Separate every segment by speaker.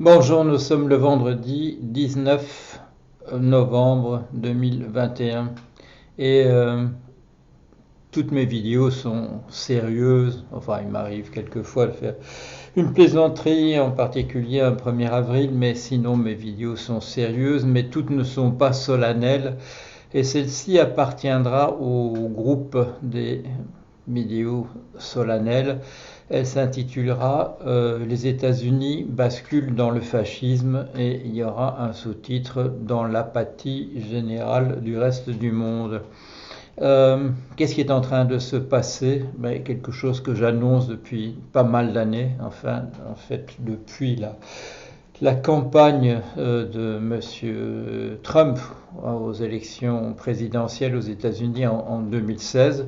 Speaker 1: Bonjour, nous sommes le vendredi 19 novembre 2021 et toutes mes vidéos sont sérieuses. Enfin, il m'arrive quelquefois de faire une plaisanterie, en particulier un 1er avril, mais sinon mes vidéos sont sérieuses, mais toutes ne sont pas solennelles. Et celle-ci appartiendra au groupe des vidéos solennelles. Elle s'intitulera Les États-Unis basculent dans le fascisme et il y aura un sous-titre dans l'apathie générale du reste du monde. Qu'est-ce qui est en train de se passer? Quelque chose que j'annonce depuis pas mal d'années, enfin en fait depuis la campagne de M. Trump aux élections présidentielles aux États-Unis en 2016.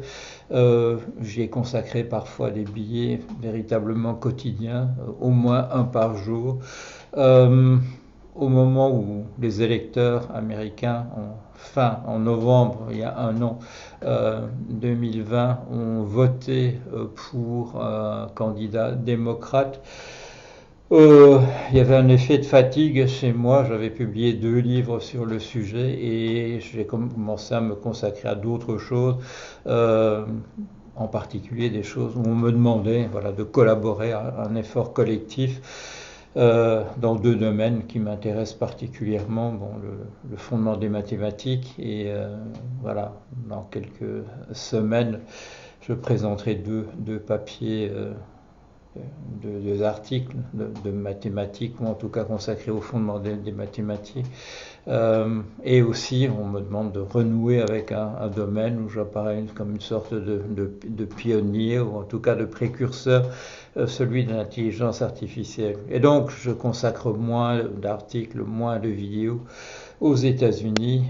Speaker 1: J'y ai consacré parfois des billets véritablement quotidiens, au moins un par jour. Euh, Au moment où les électeurs américains, en novembre, il y a un an, 2020, ont voté pour un candidat démocrate, il y avait un effet de fatigue chez moi. J'avais publié 2 livres sur le sujet et j'ai commencé à me consacrer à d'autres choses, euh, en particulier des choses où on me demandait voilà, de collaborer à un effort collectif dans 2 domaines qui m'intéressent particulièrement, bon, le fondement des mathématiques et voilà, dans quelques semaines, je présenterai deux papiers, 2 articles de mathématiques, ou en tout cas consacrés au fondement des mathématiques. Et aussi, on me demande de renouer avec un domaine où j'apparais comme une sorte de pionnier, ou en tout cas de précurseur, celui de l'intelligence artificielle. Et donc, je consacre moins d'articles, moins de vidéos aux États-Unis.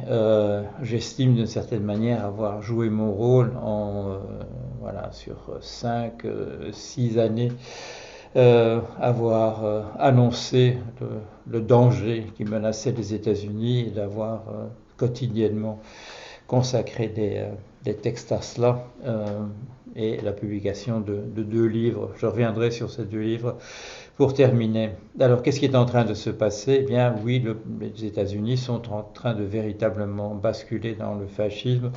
Speaker 1: J'estime d'une certaine manière avoir joué mon rôle voilà, sur 5, 6 années, avoir annoncé le danger qui menaçait les États-Unis et d'avoir quotidiennement consacré des textes à cela, et la publication de 2 livres. Je reviendrai sur ces 2 livres pour terminer. Alors, qu'est-ce qui est en train de se passer? Eh bien, oui, les États-Unis sont en train de véritablement basculer dans le fascisme.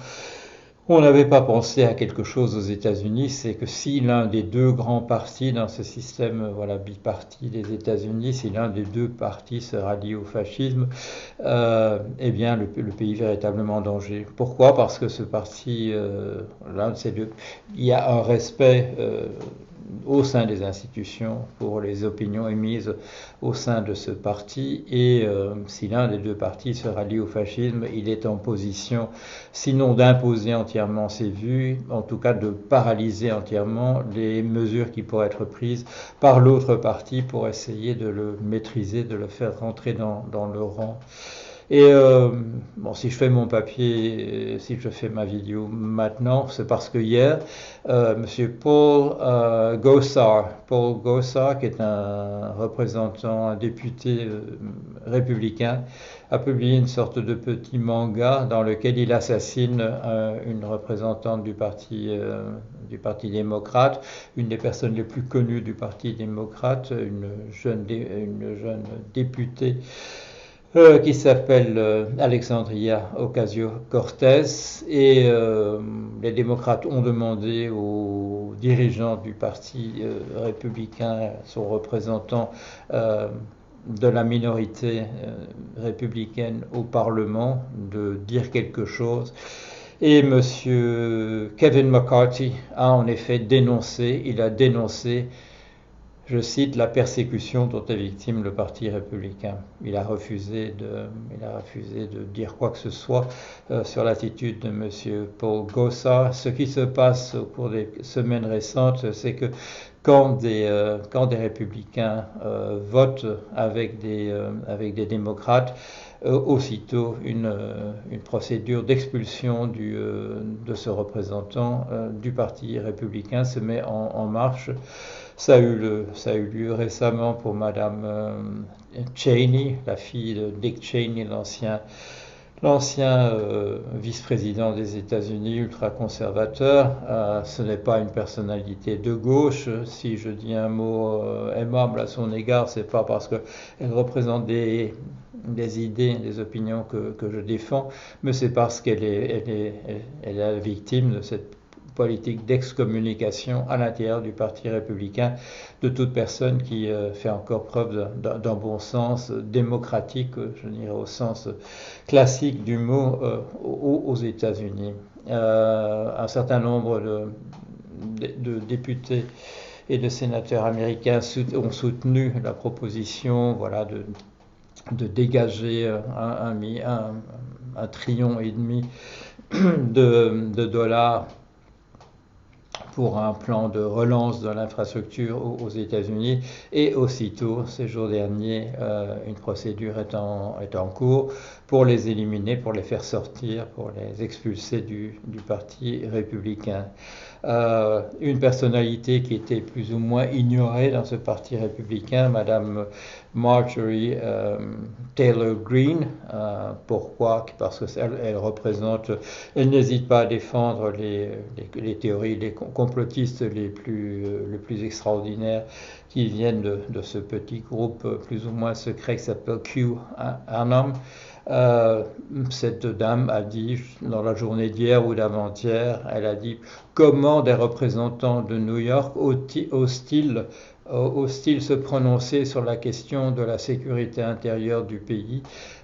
Speaker 1: On n'avait pas pensé à quelque chose aux États-Unis, c'est que si l'un des 2 grands partis dans ce système voilà, biparti des États-Unis, si l'un des 2 partis se rallie au fascisme, eh bien le pays est véritablement en danger. Pourquoi? Parce que ce parti, l'un de ces 2, il y a un respect au sein des institutions pour les opinions émises au sein de ce parti, et si l'un des 2 partis se rallie au fascisme, il est en position sinon d'imposer entièrement ses vues, en tout cas de paralyser entièrement les mesures qui pourraient être prises par l'autre parti pour essayer de le maîtriser, de le faire rentrer dans le rang. Et bon, si je fais mon papier, si je fais ma vidéo maintenant, c'est parce que hier, Monsieur Paul Gosar, qui est un représentant, un député républicain, a publié une sorte de petit manga dans lequel il assassine une représentante du parti démocrate, une des personnes les plus connues du Parti démocrate, une jeune députée qui s'appelle Alexandria Ocasio-Cortez, et les démocrates ont demandé aux dirigeants du parti républicain, son représentant de la minorité républicaine au Parlement, de dire quelque chose. Et M. Kevin McCarthy a en effet dénoncé, il a dénoncé, je cite, la persécution dont est victime le Parti républicain. Il a refusé de dire quoi que ce soit sur l'attitude de M. Paul Gosar. Ce qui se passe au cours des semaines récentes, c'est que quand des républicains votent avec des démocrates, aussitôt une procédure d'expulsion de ce représentant du Parti républicain se met en marche. Ça a eu lieu récemment pour Madame Cheney, la fille de Dick Cheney, L'ancien vice-président des États-Unis, ultra-conservateur, ce n'est pas une personnalité de gauche. Si je dis un mot aimable à son égard, c'est pas parce qu'elle représente des idées, des opinions que je défends, mais c'est parce elle est la victime de cette politique d'excommunication à l'intérieur du Parti républicain de toute personne qui fait encore preuve d'un bon sens démocratique, je dirais au sens classique du mot, aux États-Unis. Un certain nombre de députés et de sénateurs américains ont soutenu la proposition, voilà, de dégager un trillion et demi de dollars pour un plan de relance de l'infrastructure aux États-Unis, et aussitôt, ces jours derniers, une procédure est en cours pour les éliminer, pour les faire sortir, pour les expulser du Parti républicain. Une personnalité qui était plus ou moins ignorée dans ce Parti républicain, Madame Marjorie Taylor Greene. Pourquoi? Parce qu'elle représente, elle n'hésite pas à défendre les théories, les complotistes les plus extraordinaires qui viennent de ce petit groupe plus ou moins secret qui s'appelle QAnon. Cette dame a dit dans la journée d'hier ou d'avant-hier, elle a dit comment des représentants de New York osent-ils se prononcer sur la question de la sécurité intérieure du pays.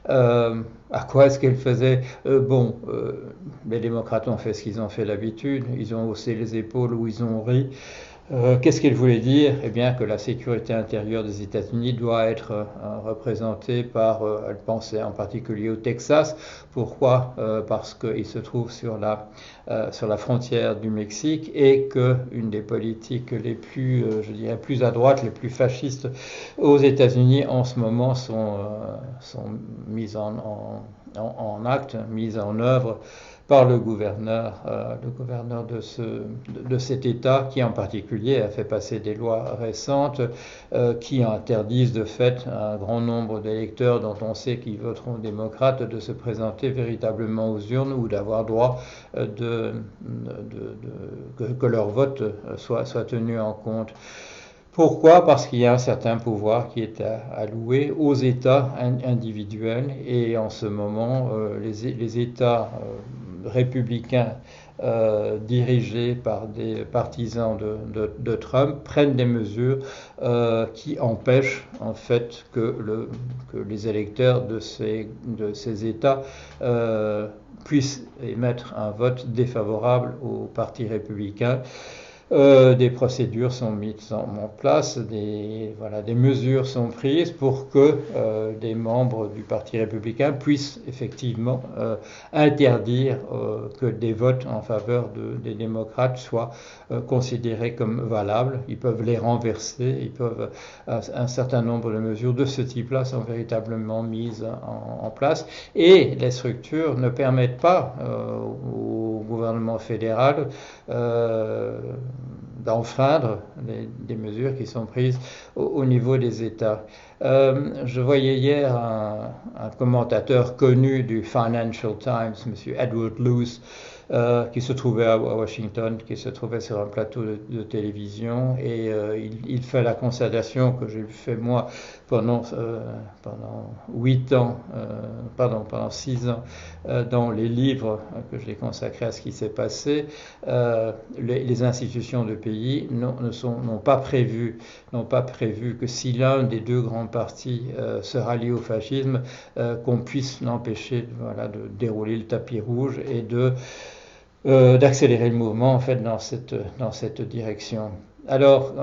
Speaker 1: À quoi est-ce qu'elle faisait les démocrates ont fait ce qu'ils ont fait d'habitude, ils ont haussé les épaules ou ils ont ri. Qu'est-ce qu'il voulait dire? Eh bien que la sécurité intérieure des États-Unis doit être représentée par, elle pensait en particulier au Texas. Pourquoi? Parce qu'il se trouve sur la frontière du Mexique et qu'une des politiques les plus, je dirais, plus à droite, les plus fascistes aux États-Unis en ce moment sont mises en acte, mises en œuvre par le gouverneur de cet État qui en particulier a fait passer des lois récentes qui interdisent de fait à un grand nombre d'électeurs dont on sait qu'ils voteront démocrates de se présenter véritablement aux urnes ou d'avoir droit que leur vote soit tenu en compte. Pourquoi? Parce qu'il y a un certain pouvoir qui est alloué aux États individuels et en ce moment, les États républicains dirigés par des partisans de Trump prennent des mesures qui empêchent en fait que les électeurs de ces États puissent émettre un vote défavorable au Parti républicain. Des procédures sont mises en place, des mesures sont prises pour que des membres du Parti républicain puissent effectivement interdire que des votes en faveur des démocrates soient considérés comme valables. Ils peuvent les renverser, un certain nombre de mesures de ce type-là sont véritablement mises en place et les structures ne permettent pas au gouvernement fédéral d'enfreindre des mesures qui sont prises au niveau des États. Je voyais hier un commentateur connu du Financial Times, M. Edward Luce, qui se trouvait à Washington, qui se trouvait sur un plateau de télévision, et il fait la constatation que j'ai fait moi pendant 6 ans dans les livres que j'ai consacrés à ce qui s'est passé. Les institutions de pays n'ont pas prévu que si l'un des deux grands partis se rallie au fascisme, qu'on puisse l'empêcher de dérouler le tapis rouge et d'accélérer le mouvement en fait dans cette direction. Alors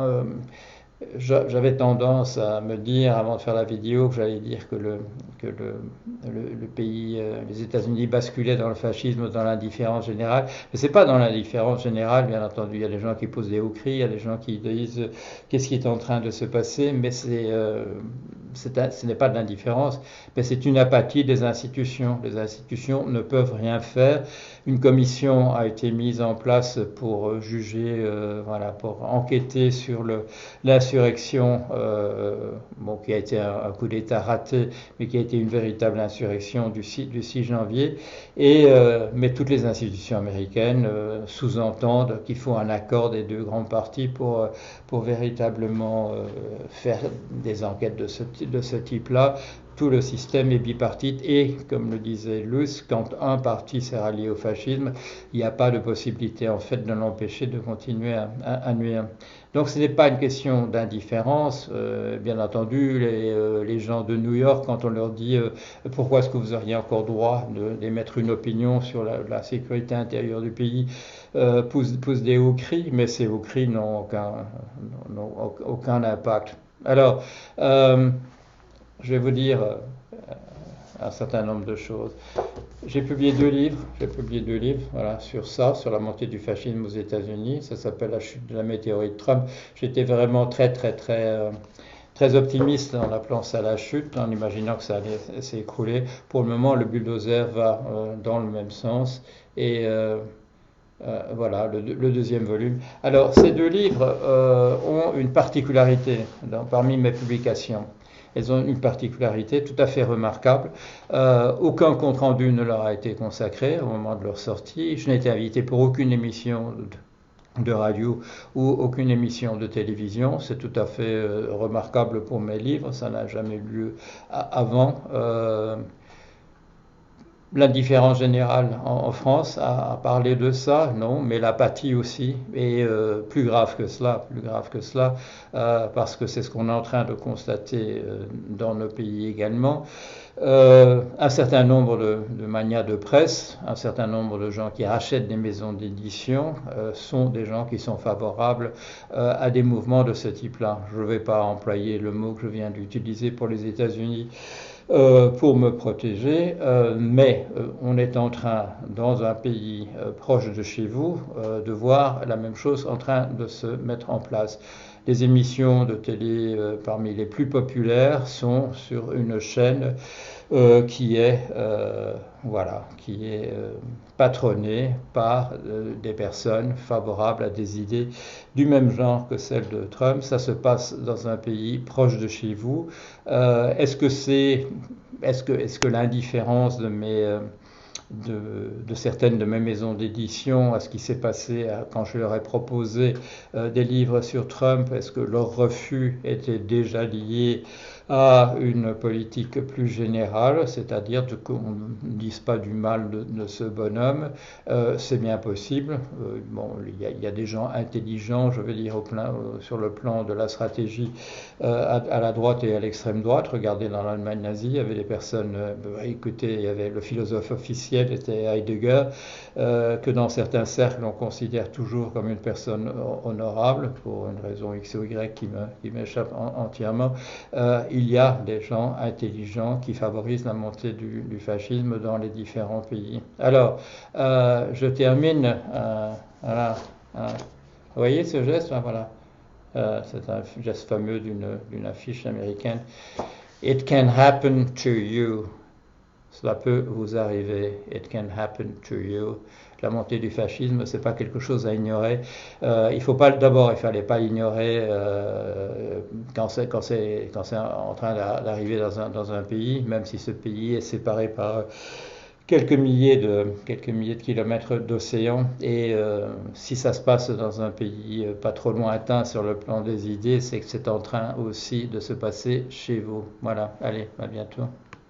Speaker 1: j'avais tendance à me dire avant de faire la vidéo que j'allais dire que le pays, les États-Unis basculaient dans le fascisme, dans l'indifférence générale. Mais c'est pas dans l'indifférence générale, bien entendu. Il y a des gens qui posent des hauts cris, il y a des gens qui disent qu'est-ce qui est en train de se passer, mais ce n'est pas de l'indifférence, mais c'est une apathie des institutions. Les institutions ne peuvent rien faire. Une commission a été mise en place pour juger, pour enquêter sur l'insurrection bon, qui a été un coup d'État raté, mais qui a été une véritable insurrection du 6 janvier. Mais toutes les institutions américaines sous-entendent qu'il faut un accord des deux grands partis pour véritablement faire des enquêtes de ce type-là. Tout le système est bipartite et, comme le disait Luce, quand un parti s'est rallié au fascisme, il n'y a pas de possibilité en fait de l'empêcher de continuer à nuire. Donc ce n'est pas une question d'indifférence. Bien entendu, les gens de New York, quand on leur dit pourquoi est-ce que vous auriez encore droit d'émettre une opinion sur la sécurité intérieure du pays, poussent des hauts cris, mais ces hauts cris n'ont aucun impact. Alors, je vais vous dire un certain nombre de choses. J'ai publié deux livres, voilà, sur ça, sur la montée du fascisme aux États-Unis. Ça s'appelle La chute de la météorite Trump. J'étais vraiment très optimiste en appelant ça la chute, en imaginant que ça allait s'écrouler. Pour le moment, le bulldozer va dans le même sens. Et voilà, le deuxième volume. Alors, ces deux livres ont une particularité parmi mes publications. Elles ont une particularité tout à fait remarquable. Aucun compte-rendu ne leur a été consacré au moment de leur sortie. Je n'ai été invité pour aucune émission de radio ou aucune émission de télévision. C'est tout à fait remarquable pour mes livres. Ça n'a jamais eu lieu avant. L'indifférence générale en France a parlé de ça, non, mais l'apathie aussi, et plus grave que cela, parce que c'est ce qu'on est en train de constater dans nos pays également. Un certain nombre de manias de presse, un certain nombre de gens qui rachètent des maisons d'édition sont des gens qui sont favorables à des mouvements de ce type-là. Je ne vais pas employer le mot que je viens d'utiliser pour les États-Unis pour me protéger, mais on est en train, dans un pays proche de chez vous, de voir la même chose en train de se mettre en place. Les émissions de télé parmi les plus populaires sont sur une chaîne qui est patronnée par des personnes favorables à des idées du même genre que celles de Trump. Ça se passe dans un pays proche de chez vous. Est-ce que l'indifférence de certaines de mes maisons d'édition à ce qui s'est passé quand je leur ai proposé des livres sur Trump, est-ce que leur refus était déjà lié à une politique plus générale, c'est-à-dire qu'on ne dise pas du mal de ce bonhomme? C'est bien possible. Il y a des gens intelligents, je veux dire, sur le plan de la stratégie à la droite et à l'extrême droite. Regardez, dans l'Allemagne nazie, il y avait des personnes, écoutez, il y avait le philosophe officiel était Heidegger, que dans certains cercles on considère toujours comme une personne honorable, pour une raison X ou Y qui m'échappe entièrement. Il y a des gens intelligents qui favorisent la montée du fascisme dans les différents pays. Alors, je termine. Voilà. Vous voyez ce geste? Voilà. C'est un geste fameux d'une affiche américaine. It can happen to you. Cela peut vous arriver. It can happen to you. La montée du fascisme, c'est pas quelque chose à ignorer. Il fallait pas l'ignorer quand c'est en train d'arriver dans un pays, même si ce pays est séparé par quelques milliers de kilomètres d'océan. Et si ça se passe dans un pays pas trop lointain sur le plan des idées, c'est que c'est en train aussi de se passer chez vous. Voilà, allez, à bientôt.